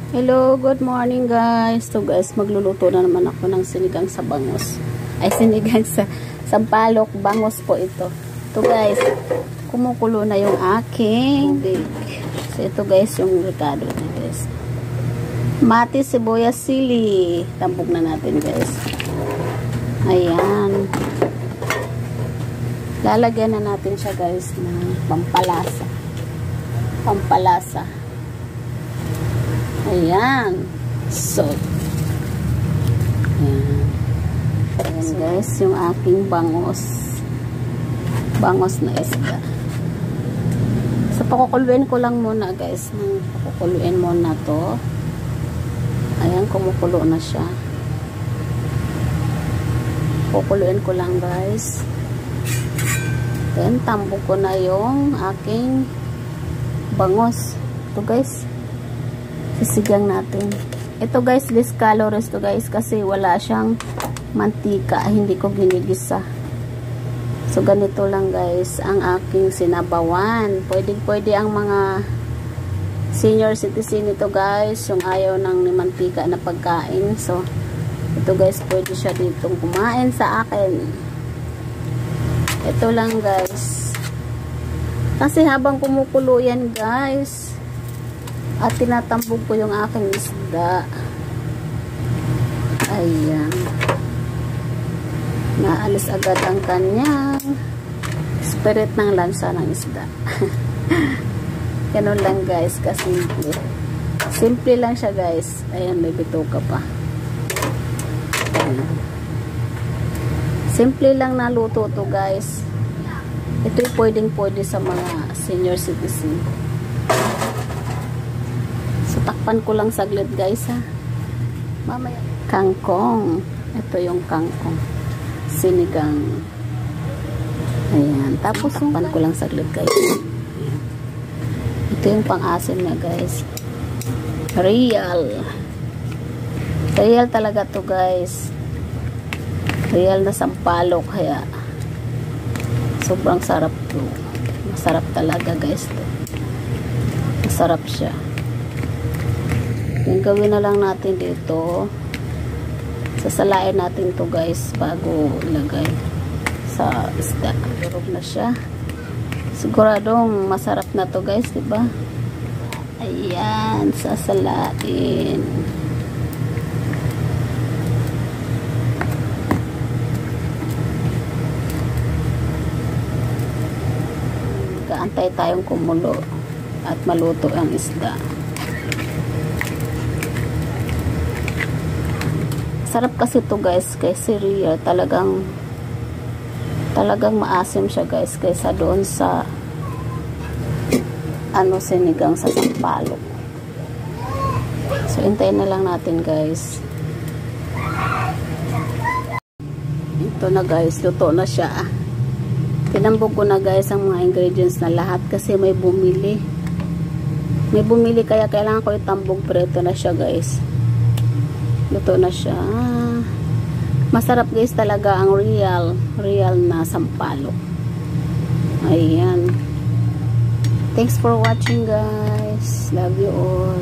Hello, good morning guys. So guys, magluluto na naman ako ng sinigang sa bangos. Ay, sinigang sa sampalok, bangos po ito. Ito guys, kumukulo na yung aking tubig. So ito guys, yung ricado na guys. Mati, sibuyas, sili. Tampok na natin guys. Ayan. Lalagyan na natin siya guys ng pampalasa. Pampalasa. Ayan. So, ayan. Ayan guys, yung aking bangos. Bangos na isda. So, pakukuluin ko lang muna guys. Pakukuluin muna to. Ayan, kumukulo na siya. Pakukuluin ko lang guys. Then, tambok ko na yung aking bangos. Ito guys. Sisigang natin. Ito guys, less calories to guys kasi wala siyang mantika. Hindi ko ginigisa. So, ganito lang guys ang aking sinabawan. Pwede ang mga senior citizen ito guys, yung ayaw ng mantika na pagkain. So, ito guys, pwede siya ditong kumain sa akin. Ito lang guys. Kasi habang kumukulo yan guys, at tinatambog ko yung aking isda. Ayan. Naalis agad ang kanyang spirit ng lansa ng isda. Ganun lang guys, kasimple. Simple lang siya guys. Ayan, may bituka pa. Ayan. Simple lang na luto to guys. Ito'y pwedeng-pwede sa mga senior citizen. So, takpan ko lang saglit guys ha. Mamaya. Kangkong. Ito yung kangkong. Sinigang. Ayan. Tapos, takpan ko lang saglit guys. Ayan. Ito yung pang-asim na guys. Real. Real talaga to guys. Real na sampalok. Kaya, sobrang sarap to. Masarap talaga guys to. Masarap siya. Yung gawin na lang natin dito, sasalain natin to guys bago ilagay sa isda. Durog na siya. Siguradong masarap na to guys, diba? Ayan, sasalain. Kaantay tayong kumulo at maluto ang isda. Sarap kasi to guys, kasi real talagang maasim siya guys kaysa doon sa sinigang sa sampalok. So hintayin na lang natin guys. Ito na guys, luto na siya. Tinambog ko na guys ang mga ingredients na lahat kasi may bumili. May bumili kaya kailangan ko itambog, pero ito na siya guys. Luto na siya. Masarap guys talaga ang real na sampalok. Ayan. Thanks for watching guys. Love you all.